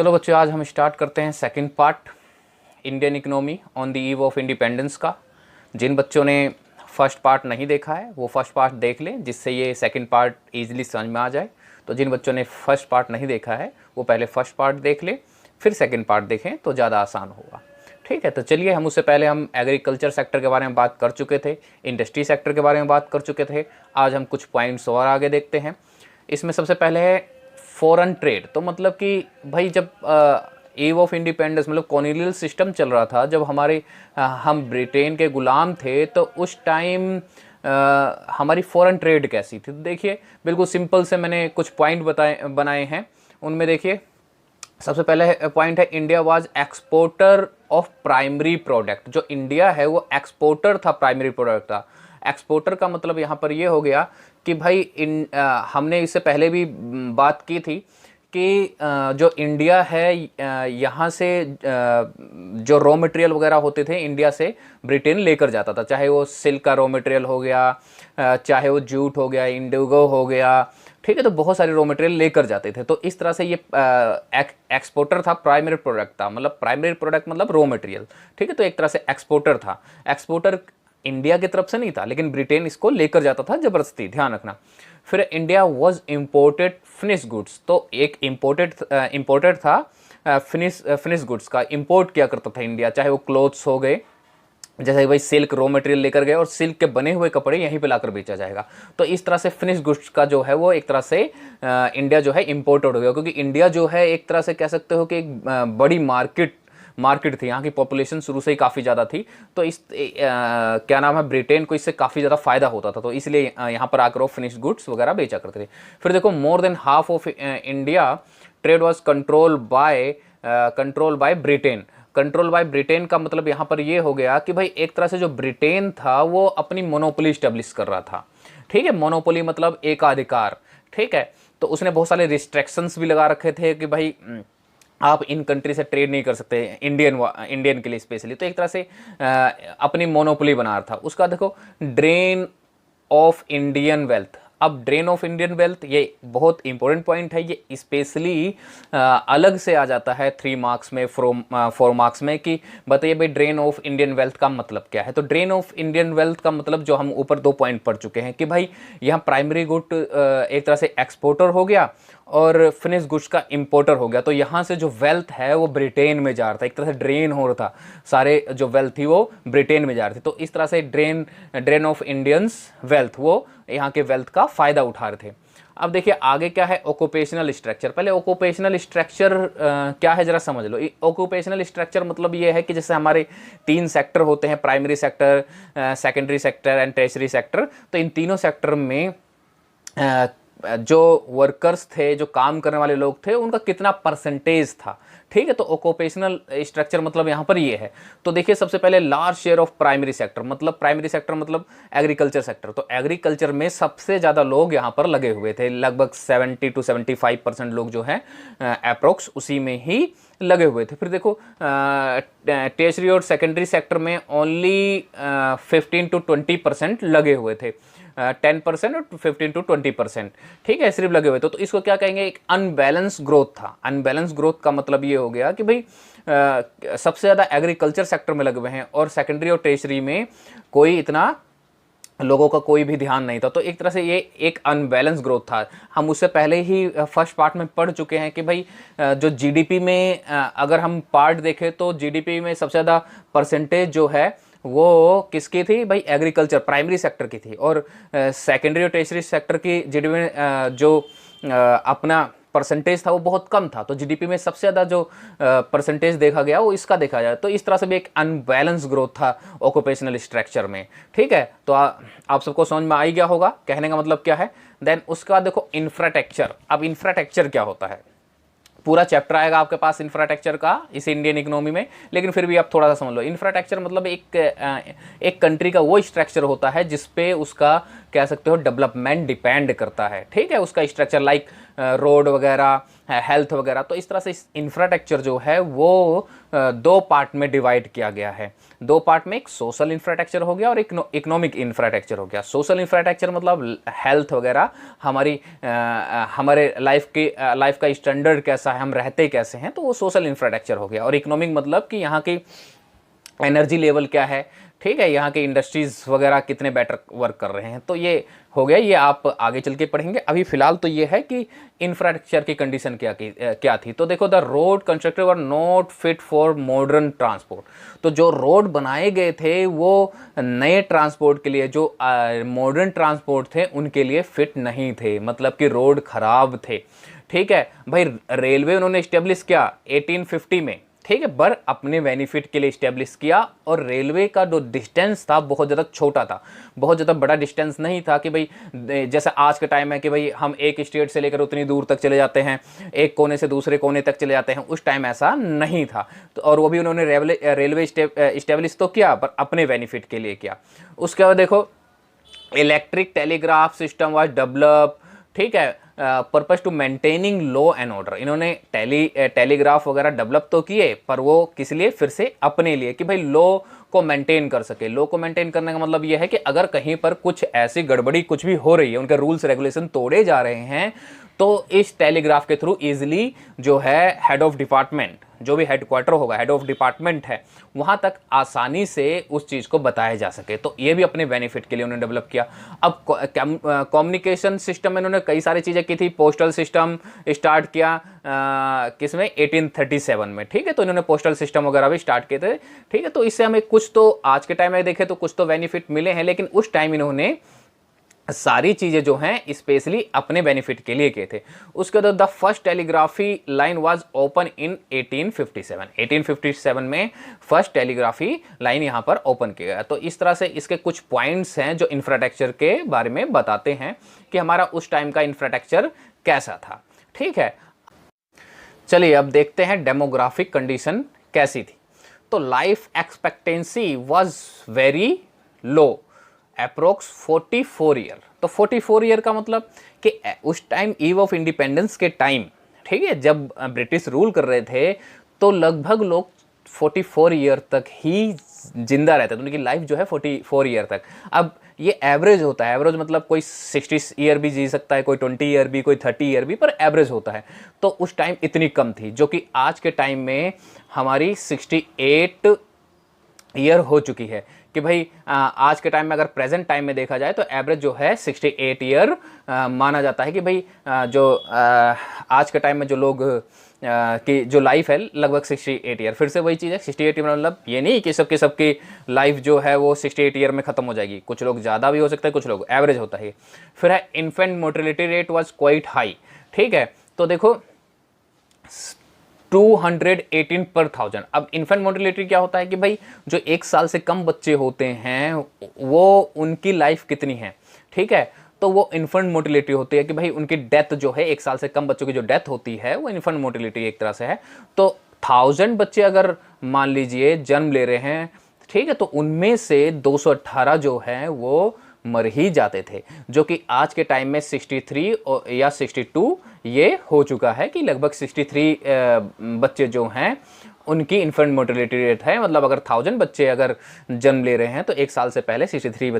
चलो बच्चों, आज हम स्टार्ट करते हैं second part Indian economy on the eve of independence का। जिन बच्चों ने फर्स्ट पार्ट नहीं देखा है वो फर्स्ट पार्ट देख लें, जिससे ये सेकंड पार्ट इजीली समझ में आ जाए। तो जिन बच्चों ने फर्स्ट पार्ट नहीं देखा है वो पहले फर्स्ट पार्ट देख लें, फिर सेकंड पार्ट देखें तो ज़्यादा आसान होगा। ठीक है, तो चलिए हम उससे पहले हम एग्रीकल्चर सेक्टर के बारे में बात कर चुके थे, इंडस्ट्री सेक्टर के बारे में बात कर चुके थे। आज हम कुछ पॉइंट्स और आगे देखते हैं। इसमें सबसे पहले है फॉरेन ट्रेड। तो मतलब कि भाई जब ईव ऑफ इंडिपेंडेंस मतलब कॉलोनियल सिस्टम चल रहा था, जब हम ब्रिटेन के गुलाम थे, तो उस टाइम हमारी फॉरेन ट्रेड कैसी थी। तो देखिए बिल्कुल सिंपल से मैंने कुछ पॉइंट बनाए हैं। उनमें देखिए सबसे पहले पॉइंट है India was exporter of primary product. जो इंडिया है वो एक्सपोर्टर था, प्राइमरी प्रोडक्ट था। एक्सपोर्टर का मतलब यहाँ पर ये हो गया कि भाई हमने इससे पहले भी बात की थी कि जो इंडिया है यहाँ से जो रॉ मटेरियल वगैरह होते थे इंडिया से ब्रिटेन लेकर जाता था, चाहे वो सिल्क का रॉ मटेरियल हो गया, चाहे वो जूट हो गया, इंडिगो हो गया। ठीक है, तो बहुत सारे रॉ मटेरियल लेकर जाते थे। तो इस तरह से ये एक्सपोर्टर था, प्राइमरी प्रोडक्ट था। मतलब प्राइमरी प्रोडक्ट मतलब रॉ मटेरियल। ठीक है, तो एक तरह से एक्सपोर्टर था। एक्सपोर्टर इंडिया की तरफ से नहीं था, लेकिन ब्रिटेन इसको लेकर जाता था जबरदस्ती, ध्यान रखना। फिर India was imported finish goods. तो एक इंपोर्टेड था फिनिश गुड्स का इंपोर्ट किया करता था इंडिया, चाहे वो क्लोथ्स हो गए, जैसे भाई सिल्क रॉ मटेरियल लेकर गए और सिल्क के बने हुए कपड़े यहीं पे लाकर बेचा जाएगा। तो इस तरह से फिनिश गुड्स का जो है वो एक तरह से इंडिया जो है इंपोर्टेड हो गया, क्योंकि इंडिया जो है एक तरह से कह सकते हो कि एक बड़ी मार्केट थी। यहाँ की पॉपुलेशन शुरू से ही काफ़ी ज़्यादा थी। तो क्या नाम है, ब्रिटेन को इससे काफ़ी ज़्यादा फायदा होता था। तो इसलिए यहाँ पर आकर वो फिनिश गुड्स वगैरह बेचा करते थे। फिर देखो more than half of India trade was control by Britain. Control by Britain का मतलब यहाँ पर ये हो गया कि भाई एक तरह से जो ब्रिटेन था वो अपनी मोनोपोली स्टेब्लिश कर रहा था। ठीक है, मोनोपोली मतलब एकाधिकार। ठीक है, तो उसने बहुत सारे रिस्ट्रिक्शंस भी लगा रखे थे कि भाई आप इन कंट्री से ट्रेड नहीं कर सकते, इंडियन के लिए स्पेशली। तो एक तरह से अपनी मोनोपोली बना रहा था। उसका देखो ड्रेन ऑफ इंडियन वेल्थ। अब ड्रेन ऑफ इंडियन वेल्थ ये बहुत इंपॉर्टेंट पॉइंट है। ये स्पेशली अलग से आ जाता है 3 मार्क्स में, 4 मार्क्स में, कि बताइए भाई ड्रेन ऑफ इंडियन वेल्थ का मतलब क्या है। तो ड्रेन ऑफ इंडियन वेल्थ का मतलब जो हम ऊपर 2 पॉइंट पढ़ चुके हैं कि भाई यहाँ प्राइमरी गुड एक तरह से एक्सपोर्टर हो गया और फिनिश गुड्स का इंपोर्टर हो गया। तो यहाँ से जो वेल्थ है वो ब्रिटेन में जा रहा था, एक तरह से ड्रेन हो रहा था। सारे जो वेल्थ थी वो ब्रिटेन में जा रही थी। तो इस तरह से ड्रेन ऑफ इंडियंस वेल्थ, वो यहाँ के वेल्थ का फ़ायदा उठा रहे थे। अब देखिए आगे क्या है, ऑक्यूपेशनल स्ट्रक्चर। पहले ऑक्यूपेशनल स्ट्रक्चर क्या है ज़रा समझ लो। ऑक्यूपेशनल स्ट्रक्चर मतलब ये है कि जैसे हमारे 3 सेक्टर होते हैं, primary sector, secondary sector and tertiary sector. तो इन तीनों सेक्टर में जो वर्कर्स थे, जो काम करने वाले लोग थे, उनका कितना परसेंटेज था। ठीक है, तो ऑक्यूपेशनल स्ट्रक्चर मतलब यहाँ पर ये है। तो देखिए सबसे पहले large share of primary sector मतलब एग्रीकल्चर सेक्टर। तो एग्रीकल्चर में सबसे ज़्यादा लोग यहाँ पर लगे हुए थे, लगभग 70 to 75% लोग जो हैं अप्रोक्स उसी में ही लगे हुए थे। फिर देखो टर्शियरी और सेकेंडरी सेक्टर में ओनली 15 to 20% लगे हुए थे, 10% और 15 to 20%। ठीक है, सिर्फ लगे हुए थे। तो इसको क्या कहेंगे, एक अनबैलेंस ग्रोथ था। अनबैलेंस ग्रोथ का मतलब ये हो गया कि भाई सबसे ज़्यादा एग्रीकल्चर सेक्टर में लगे हुए हैं और सेकेंडरी और टर्शियरी में कोई इतना लोगों का कोई भी ध्यान नहीं था। तो एक तरह से ये एक अनबैलेंस ग्रोथ था। हम उससे पहले ही फर्स्ट पार्ट में पढ़ चुके हैं कि भाई जो जीडीपी में अगर हम पार्ट देखें तो जीडीपी में सबसे ज़्यादा परसेंटेज जो है वो किसकी थी भाई, एग्रीकल्चर प्राइमरी सेक्टर की थी। और सेकेंडरी और टर्शियरी सेक्टर की जीडीपी में जो अपना परसेंटेज था वो बहुत कम था। तो जीडीपी में सबसे ज़्यादा जो परसेंटेज देखा गया वो इसका देखा जाए। तो इस तरह से भी एक अनबैलेंस ग्रोथ था ऑक्यूपेशनल स्ट्रक्चर में। ठीक है, तो आप सबको समझ में आ ही गया होगा कहने का मतलब क्या है। देन उसके बाद देखो इंफ्रास्ट्रक्चर। अब इंफ्रास्ट्रक्चर क्या होता है, पूरा चैप्टर आएगा आपके पास इंफ्रास्ट्रक्चर का इस इंडियन इकोनॉमी में, लेकिन फिर भी आप थोड़ा सा समझ लो। इंफ्रास्ट्रक्चर मतलब एक कंट्री का वो स्ट्रक्चर होता है जिसपे उसका कह सकते हो डेवलपमेंट डिपेंड करता है। ठीक है, उसका स्ट्रक्चर लाइक रोड वगैरह, हेल्थ वगैरह। तो इस तरह से इंफ्रास्ट्रक्चर जो है वो दो पार्ट में डिवाइड किया गया है। दो पार्ट में एक सोशल इंफ्रास्ट्रक्चर हो गया और इकोनॉमिक इंफ्रास्ट्रक्चर हो गया। सोशल इंफ्रास्ट्रक्चर मतलब हेल्थ वगैरह, हमारे लाइफ का स्टैंडर्ड कैसा है, हम रहते कैसे हैं, तो वो सोशल इंफ्रास्ट्रक्चर हो गया। और इकोनॉमिक मतलब कि यहाँ की एनर्जी लेवल क्या है, ठीक है, यहाँ के इंडस्ट्रीज वगैरह कितने बेटर वर्क कर रहे हैं, तो ये हो गया। ये आप आगे चल के पढ़ेंगे। अभी फिलहाल तो ये है कि इंफ्रास्ट्रक्चर की कंडीशन क्या थी। तो देखो, the road constructed were not fit for modern transport. तो जो रोड बनाए गए थे वो नए ट्रांसपोर्ट के लिए, जो मॉडर्न ट्रांसपोर्ट थे उनके लिए फिट नहीं थे, मतलब कि रोड खराब थे। ठीक है भाई, रेलवे उन्होंने इस्टेब्लिश किया 1850 में, ठीक है, पर अपने बेनिफिट के लिए इस्टेब्लिश किया। और रेलवे का जो डिस्टेंस था बहुत ज़्यादा छोटा था, बहुत ज़्यादा बड़ा डिस्टेंस नहीं था कि भाई जैसा आज के टाइम है कि भाई हम एक स्टेट से लेकर उतनी दूर तक चले जाते हैं, एक कोने से दूसरे कोने तक चले जाते हैं। उस टाइम ऐसा नहीं था। तो और वो भी उन्होंने रेलवे इस्टेब्लिश तो किया पर अपने बेनिफिट के लिए किया। उसके बाद देखो, electric telegraph system was develop, ठीक है, purpose to maintaining law and order. इन्होंने टेलीग्राफ वगैरह डेवलप तो किए, पर वो किस लिए, फिर से अपने लिए, कि भाई लॉ को मेंटेन कर सके। लॉ को मेंटेन करने का मतलब ये है कि अगर कहीं पर कुछ ऐसी गड़बड़ी कुछ भी हो रही है, उनके रूल्स रेगुलेशन तोड़े जा रहे हैं, तो इस टेलीग्राफ के थ्रू इजिली जो है हेड ऑफ डिपार्टमेंट, जो भी हेडक्वार्टर होगा, हेड ऑफ डिपार्टमेंट है, वहां तक आसानी से उस चीज को बताया जा सके। तो ये भी अपने बेनिफिट के लिए उन्होंने डेवलप किया। अब कम्युनिकेशन सिस्टम में इन्होंने कई सारी चीजें की थी। पोस्टल सिस्टम स्टार्ट किया किसमें, 1837 में, ठीक है। तो इन्होंने पोस्टल सिस्टम वगैरह भी स्टार्ट किए थे, ठीक है। तो इससे हमें कुछ तो आज के टाइम में देखे तो कुछ तो बेनिफिट मिले हैं, लेकिन उस टाइम इन्होंने सारी चीजें जो हैं स्पेशली अपने बेनिफिट के लिए किए थे। उसके बाद the first telegraphy line was open in 1857 में फर्स्ट टेलीग्राफी लाइन यहां पर ओपन किया गया। तो इस तरह से इसके कुछ पॉइंट्स हैं जो इंफ्रास्ट्रक्चर के बारे में बताते हैं कि हमारा उस टाइम का इंफ्रास्ट्रक्चर कैसा था, ठीक है। चलिए अब देखते हैं डेमोग्राफिक कंडीशन कैसी थी। तो life expectancy was very low, approx 44 year. तो 44 ईयर का मतलब कि उस टाइम ईव ऑफ इंडिपेंडेंस के टाइम, ठीक है, जब ब्रिटिश रूल कर रहे थे, तो लगभग लोग 44 ईयर तक ही जिंदा रहते थे। उनकी लाइफ जो है 44 ईयर तक। अब ये एवरेज होता है, एवरेज मतलब कोई 60 ईयर भी जी सकता है, कोई 20 ईयर भी, कोई 30 ईयर भी, पर एवरेज होता है। तो उस टाइम इतनी कम थी, जो कि आज के टाइम में हमारी 68 ईयर हो चुकी है। कि भाई आज के टाइम में अगर प्रेजेंट टाइम में देखा जाए तो एवरेज जो है 68 ईयर माना जाता है। कि भाई जो आज के टाइम में जो लोग की जो लाइफ है लगभग 68 ईयर। फिर से वही चीज़ है, 68 ईयर मतलब ये नहीं कि सबकी लाइफ जो है वो 68 ईयर में ख़त्म हो जाएगी। कुछ लोग ज़्यादा भी हो सकता है, कुछ लोग एवरेज होता है। फिर है infant mortality rate was quite high, ठीक है। तो देखो 218 पर 1000। अब इन्फेंट मोर्टेलिटी क्या होता है कि भाई जो 1 साल से कम बच्चे होते हैं वो उनकी लाइफ कितनी है, ठीक है। तो वो इन्फेंट मोर्टेलिटी होती है कि भाई उनकी डेथ जो है, 1 साल से कम बच्चों की जो डेथ होती है वो इन्फेंट मोर्टेलिटी एक तरह से है। तो 1000 बच्चे अगर मान लीजिए जन्म ले रहे हैं, ठीक है, तो उनमें से 218 जो है वो मर ही जाते थे, जो कि आज के टाइम में 63 या 62 ये हो चुका है कि लगभग 63 बच्चे जो हैं उनकी इन्फेंट मोर्टेलिटी रेट है। मतलब अगर 1000 बच्चे अगर जन्म ले रहे हैं तो 1 साल से पहले 63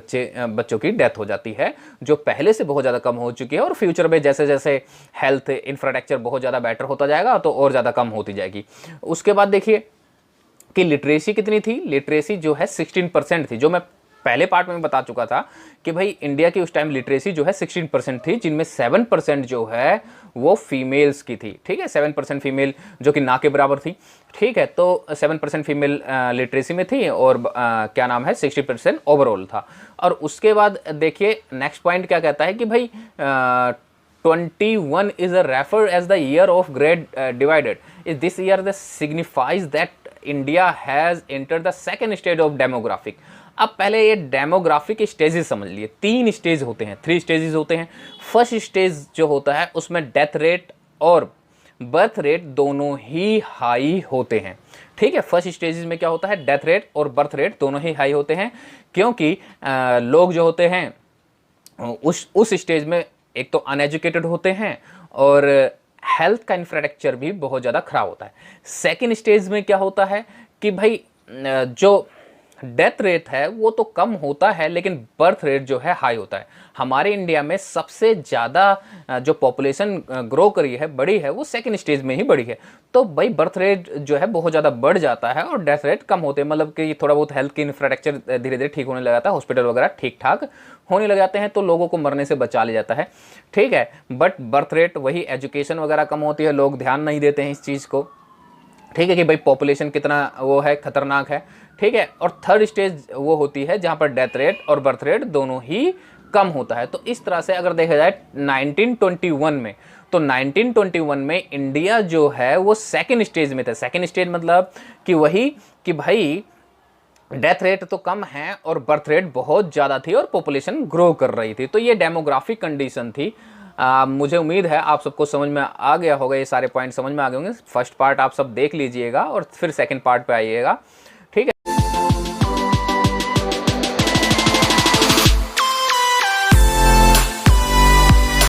बच्चों की डेथ हो जाती है, जो पहले से बहुत ज़्यादा कम हो चुकी है। और फ्यूचर में जैसे जैसे हेल्थ इंफ्रास्ट्रक्चर बहुत ज़्यादा बेटर होता जाएगा तो और ज़्यादा कम होती जाएगी। उसके बाद देखिए कि लिटरेसी कितनी थी। लिटरेसी जो है 16% थी, जो मैं पहले पार्ट में बता चुका था कि भाई इंडिया की उस टाइम लिटरेसी जो है 16% थी, जिनमें 7% जो है वो फीमेल्स की थी, ठीक है। 7% फीमेल जो कि ना के बराबर थी, ठीक है। तो 7% फीमेल लिटरेसी में थी और क्या नाम है 60% ओवरऑल था। और उसके बाद देखिए नेक्स्ट पॉइंट क्या कहता है कि भाई 21 is referred as the year of great divided. Is this year that signifies that India has entered the second stage of demographic. अब पहले ये डेमोग्राफिक स्टेजेस समझ लिए। 3 स्टेज होते हैं, 3 स्टेजेस होते हैं। फर्स्ट स्टेज जो होता है उसमें डेथ रेट और बर्थ रेट दोनों ही हाई होते हैं, ठीक है। फर्स्ट स्टेजेस में क्या होता है, डेथ रेट और बर्थ रेट दोनों ही हाई होते हैं, क्योंकि लोग जो होते हैं उस स्टेज में एक तो अनएजुकेटेड होते हैं और हेल्थ का इंफ्रास्ट्रक्चर भी बहुत ज़्यादा ख़राब होता है। सेकेंड स्टेज में क्या होता है कि भाई जो डेथ रेट है वो तो कम होता है, लेकिन बर्थ रेट जो है हाई होता है। हमारे इंडिया में सबसे ज़्यादा जो पॉपुलेशन ग्रो करी है, बढ़ी है, वो सेकंड स्टेज में ही बढ़ी है। तो भाई बर्थ रेट जो है बहुत ज़्यादा बढ़ जाता है और डेथ रेट कम होते हैं, मतलब कि थोड़ा बहुत हेल्थ की इंफ्रास्ट्रक्चर धीरे धीरे ठीक होने लग जाता है, हॉस्पिटल वगैरह ठीक ठाक होने लग जाते हैं, तो लोगों को मरने से बचा लिया जाता है। ठीक है, बट बर्थ रेट वही, एजुकेशन वगैरह कम होती है, लोग ध्यान नहीं देते हैं इस चीज़ को। ठीक है कि भाई पॉपुलेशन कितना वो है, खतरनाक है। ठीक है, और थर्ड स्टेज वो होती है जहां पर डेथ रेट और बर्थ रेट दोनों ही कम होता है। तो इस तरह से अगर देखा जाए 1921 में, तो 1921 में इंडिया जो है वो सेकेंड स्टेज में था। सेकेंड स्टेज मतलब कि वही कि भाई डेथ रेट तो कम है और बर्थ रेट बहुत ज़्यादा थी और पॉपुलेशन ग्रो कर रही थी। तो ये डेमोग्राफिक कंडीशन थी। मुझे उम्मीद है आप सबको समझ में आ गया होगा, ये सारे पॉइंट समझ में आ गए होंगे। फर्स्ट पार्ट आप सब देख लीजिएगा और फिर सेकंड पार्ट पे आइएगा। ठीक है।